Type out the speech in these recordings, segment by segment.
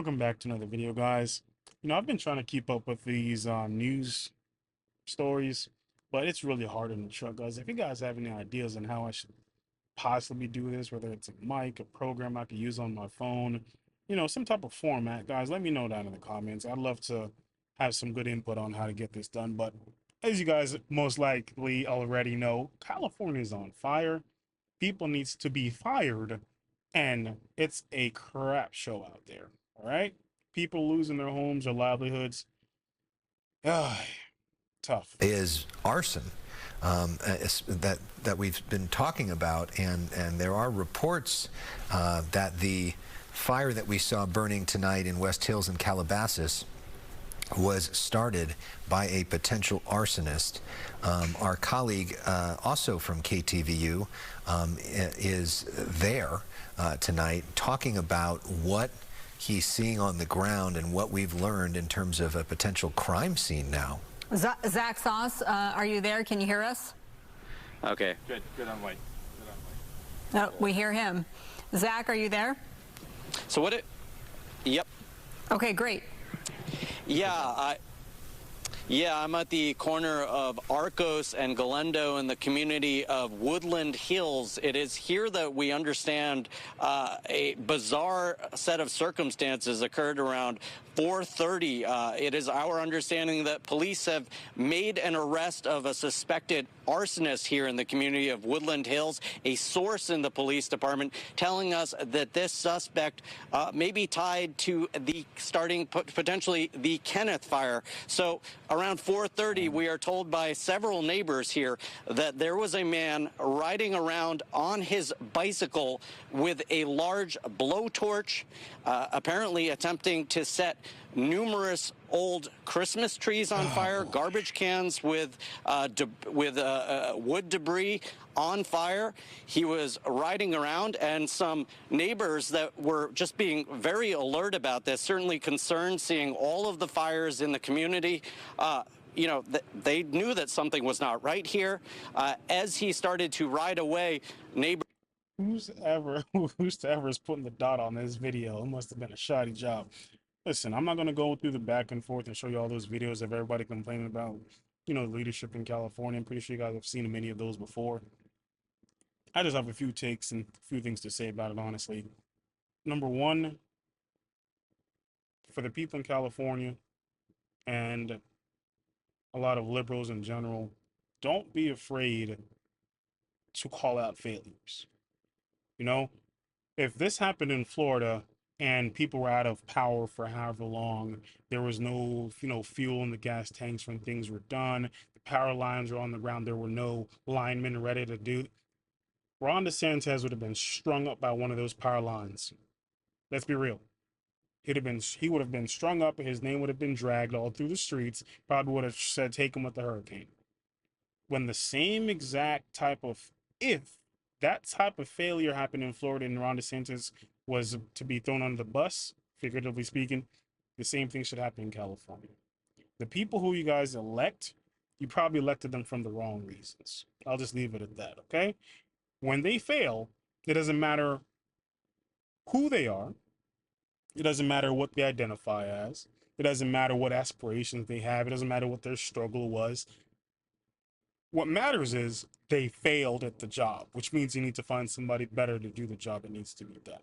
Welcome back to another video, guys. I've been trying to keep up with these news stories, but it's really hard in the truck, guys. If you guys have any ideas on how I should possibly do this, whether it's a mic, a program I could use on my phone, some type of format, guys, let me know down in the comments. I'd love to have some good input on how to get this done. But as you guys most likely already know, California is on fire. People needs to be fired, and it's a crap show out there. All right, people losing their homes or livelihoods. Ah, tough. Is arson that we've been talking about, and there are reports that the fire that we saw burning tonight in West Hills and Calabasas was started by a potential arsonist. Our colleague, also from KTVU, is there tonight talking about what he's seeing on the ground and what we've learned in terms of a potential crime scene now. Zach Sauce, are you there? Can you hear us? Okay. Good on white. No, we hear him. Zach, are you there? So yep. Okay, great. Yeah, I'm at the corner of Arcos and Galendo in the community of Woodland Hills. It is here that we understand a bizarre set of circumstances occurred around 4:30. It is our understanding that police have made an arrest of a suspected arsonist here in the community of Woodland Hills. A source in the police department telling us that this suspect may be tied to the potentially the Kenneth fire. So around 4:30, we are told by several neighbors here that there was a man riding around on his bicycle with a large blowtorch, apparently attempting to set numerous old Christmas trees on fire, garbage cans with wood debris on fire. He was riding around, and some neighbors that were just being very alert about this, certainly concerned seeing all of the fires in the community. They knew that something was not right here. As he started to ride away, neighbors. Whoever is putting the dot on this video, it must have been a shoddy job. Listen, I'm not gonna go through the back and forth and show you all those videos of everybody complaining about, leadership in California. I'm pretty sure you guys have seen many of those before. I just have a few takes and a few things to say about it, honestly. Number one, for the people in California and a lot of liberals in general, don't be afraid to call out failures. If this happened in Florida and people were out of power for however long, there was no, fuel in the gas tanks when things were done, the power lines were on the ground, there were no linemen ready to do. Ron DeSantis would have been strung up by one of those power lines. Let's be real. He would have been strung up, and his name would have been dragged all through the streets. Probably would have said, "Take him with the hurricane." When the same exact type of, if that type of failure happened in Florida and Ron DeSantis was to be thrown under the bus, figuratively speaking, the same thing should happen in California. The people who you guys elect, you probably elected them from the wrong reasons. I'll just leave it at that, okay? When they fail, it doesn't matter who they are. It doesn't matter what they identify as. It doesn't matter what aspirations they have. It doesn't matter what their struggle was. What matters is they failed at the job, which means you need to find somebody better to do the job that needs to be done.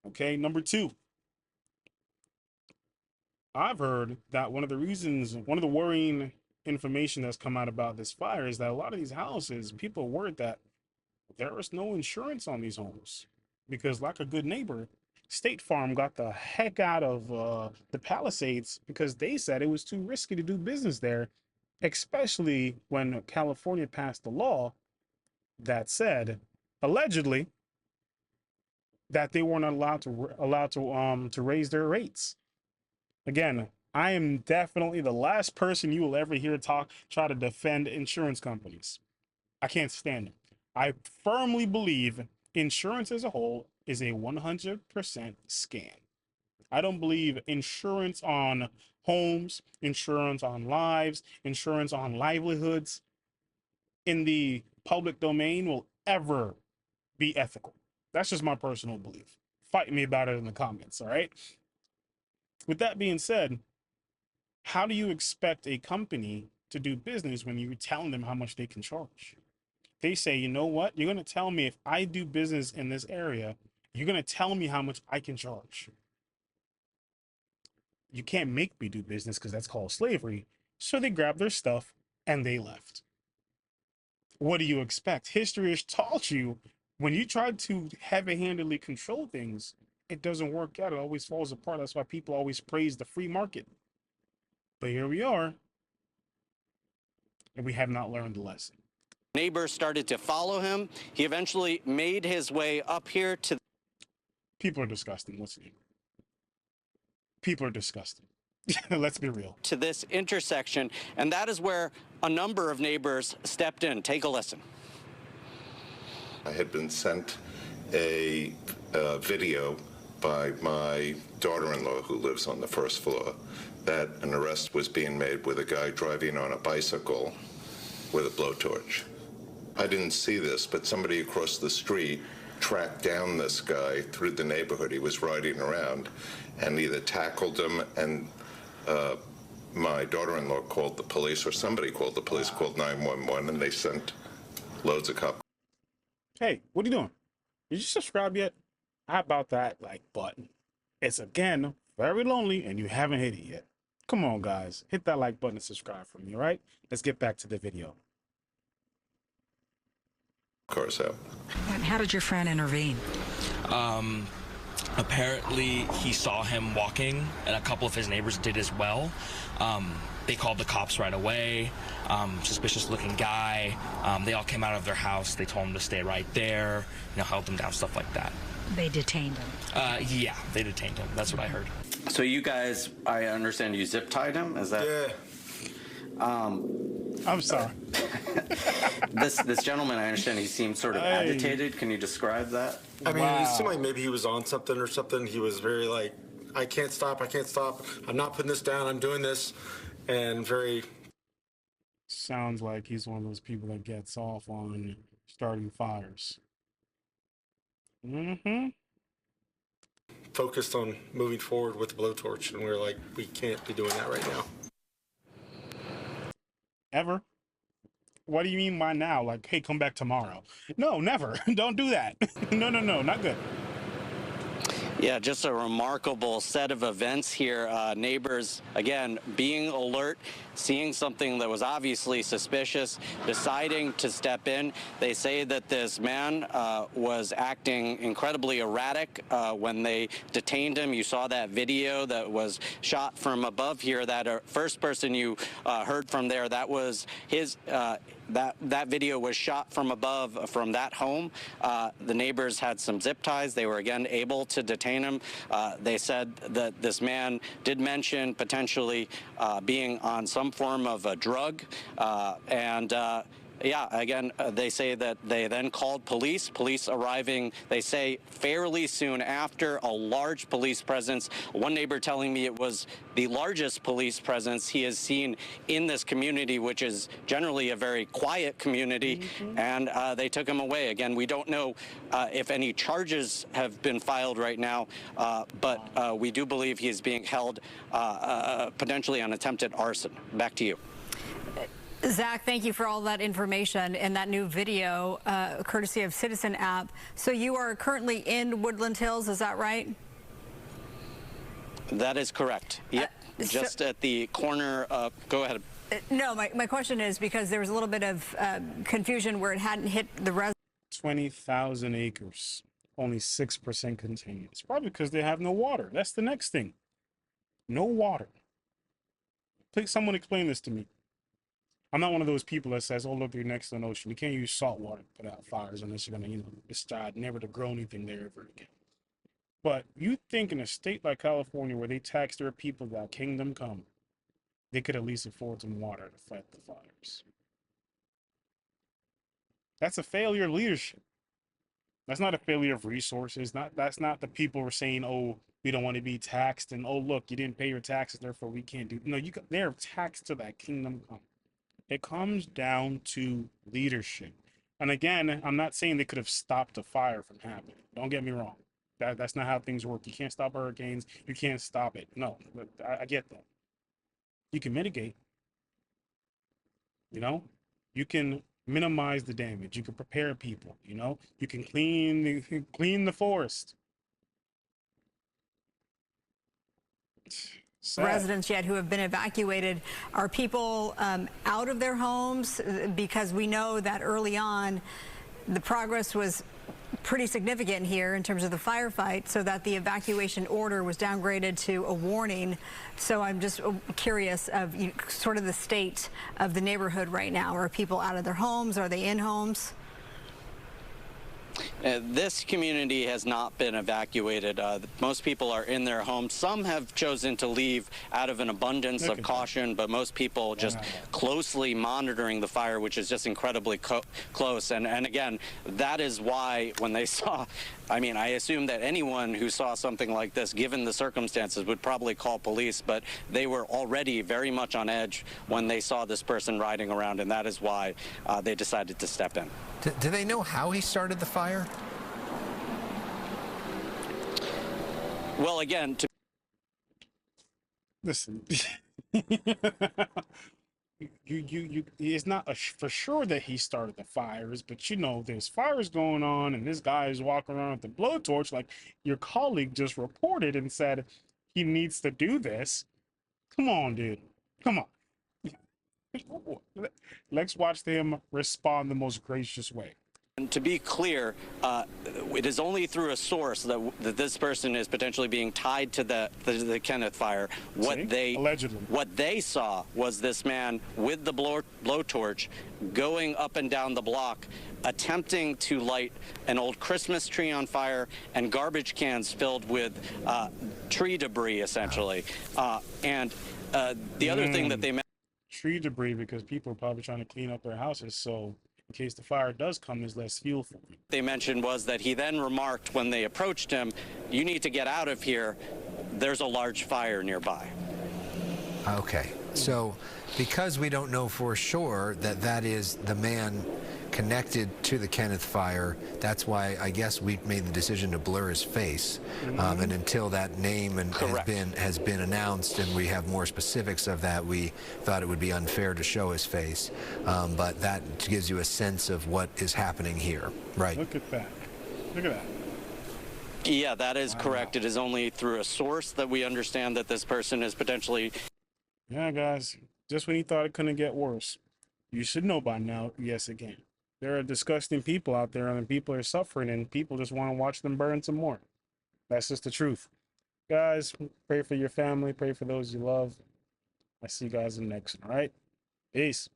Okay, number two, I've heard that one of the worrying information that's come out about this fire is that a lot of these houses, people are worried that there is no insurance on these homes because, like a good neighbor, State Farm got the heck out of the Palisades because they said it was too risky to do business there, especially when California passed a law that said, allegedly, that they weren't allowed to raise their rates. Again, I am definitely the last person you will ever hear try to defend insurance companies. I can't stand it. I firmly believe insurance as a whole is a 100% scam. I don't believe insurance on homes, insurance on lives, insurance on livelihoods in the public domain will ever be ethical. That's just my personal belief. Fight me about it in the comments, all right? With that being said, how do you expect a company to do business when you're telling them how much they can charge? They say, you know what? You're going to tell me if I do business in this area, you're going to tell me how much I can charge. You can't make me do business because that's called slavery. So they grabbed their stuff and they left. What do you expect? History has taught you when you try to heavy handedly control things, it doesn't work out. It always falls apart. That's why people always praise the free market. But here we are, and we have not learned the lesson. Neighbors started to follow him. He eventually made his way up here to. People are disgusting. Listen, people are disgusting. Let's be real. To this intersection, and that is where a number of neighbors stepped in. Take a listen. I had been sent a video by my daughter-in-law who lives on the first floor that an arrest was being made with a guy driving on a bicycle with a blowtorch. I didn't see this, but somebody across the street tracked down this guy through the neighborhood. He was riding around and either tackled him, and my daughter-in-law called the police, or somebody called the police, called 911, and they sent loads of cops. Hey, what are you doing? Did you subscribe yet? How about that like button? It's again very lonely and you haven't hit it yet. Come on, guys. Hit that like button and subscribe for me, all right? Let's get back to the video. Cars out. And how did your friend intervene? Apparently, he saw him walking, and a couple of his neighbors did as well. They called the cops right away. Suspicious-looking guy. They all came out of their house. They told him to stay right there. Held him down, stuff like that. They detained him. Yeah, they detained him. That's what I heard. So you guys, I understand you zip tied him. Is that? Yeah. I'm sorry. This gentleman, I understand he seemed sort of agitated. Can you describe that? I mean, it seemed like maybe he was on something or something. He was very like, I can't stop. I'm not putting this down. I'm doing this. And very. Sounds like he's one of those people that gets off on starting fires. Mm-hmm. Focused on moving forward with the blowtorch. And we were like, we can't be doing that right now. Ever? What do you mean by now? Like, hey, come back tomorrow. No, never. Don't do that. No, not good. Yeah, just a remarkable set of events here. Neighbors, again, being alert, seeing something that was obviously suspicious, deciding to step in. They say that this man was acting incredibly erratic when they detained him. You saw that video that was shot from above here. That first person you heard from there, that was his. That video was shot from above from that home. The neighbors had some zip ties. They were again able to detain him. They said that this man did mention potentially being on some form of a drug, yeah, again, they say that they then called police. Police arriving, they say, fairly soon after. A large police presence. One neighbor telling me it was the largest police presence he has seen in this community, which is generally a very quiet community. And they took him away. Again, we don't know if any charges have been filed right now, but we do believe he is being held potentially on attempted arson. Back to you. Zach, thank you for all that information and that new video, courtesy of Citizen app. So you are currently in Woodland Hills, is that right? That is correct. Yep. Just at the corner of, go ahead. No, my question is because there was a little bit of confusion where it hadn't hit the 20,000 acres, only 6% contained. It's probably because they have no water. That's the next thing. No water. Please, someone explain this to me. I'm not one of those people that says, oh, look, you're next to an ocean. We can't use salt water to put out fires unless you're going to, decide never to grow anything there ever again. But you think in a state like California where they tax their people that kingdom come, they could at least afford some water to fight the fires. That's a failure of leadership. That's not a failure of resources. That's not the people who are saying, oh, we don't want to be taxed. And, oh, look, you didn't pay your taxes, therefore we can't do. No, they're taxed to that kingdom come. It comes down to leadership. And again, I'm not saying they could have stopped a fire from happening. Don't get me wrong. That's not how things work. You can't stop hurricanes. You can't stop it. No, but I get that. You can mitigate. You know, you can minimize the damage. You can prepare people. You know, you can clean the forest. Sad. Residents yet who have been evacuated. Are people out of their homes? Because we know that early on the progress was pretty significant here in terms of the firefight, so that the evacuation order was downgraded to a warning. So I'm just curious of sort of the state of the neighborhood right now. Are people out of their homes? Are they in homes? This community has not been evacuated. Most people are in their homes. Some have chosen to leave out of an abundance of caution, but most people just closely monitoring the fire, which is just incredibly close. And again, that is why when they saw, I mean, I assume that anyone who saw something like this, given the circumstances, would probably call police, but they were already very much on edge when they saw this person riding around, and that is why they decided to step in. Do they know how he started the fire? Well, again, Listen, it's not for sure that he started the fires, but you know, there's fires going on, and this guy is walking around with the blowtorch, like your colleague just reported and said he needs to do this. Come on, dude. Come on. Let's watch him respond the most gracious way. And to be clear, it is only through a source that this person is potentially being tied to the Kenneth fire. Allegedly. What they saw was this man with the blowtorch going up and down the block, attempting to light an old Christmas tree on fire and garbage cans filled with tree debris, essentially. And the other thing that they mentioned, tree debris, because people are probably trying to clean up their houses, so in case the fire does come, there's less fuel for them. They mentioned was that he then remarked when they approached him, "You need to get out of here. There's a large fire nearby." Okay, so because we don't know for sure that that is the man connected to the Kenneth fire, that's why I guess we made the decision to blur his face. And until that name has been announced and we have more specifics of that, we thought it would be unfair to show his face. But that gives you a sense of what is happening here, right? Look at that. Look at that. Yeah, that is correct. It is only through a source that we understand that this person is potentially... Yeah, guys, just when you thought it couldn't get worse, you should know by now, yes, it can. There are disgusting people out there, and people are suffering, and people just want to watch them burn some more. That's just the truth. Guys, pray for your family, pray for those you love. I see you guys in the next one, all right? Peace.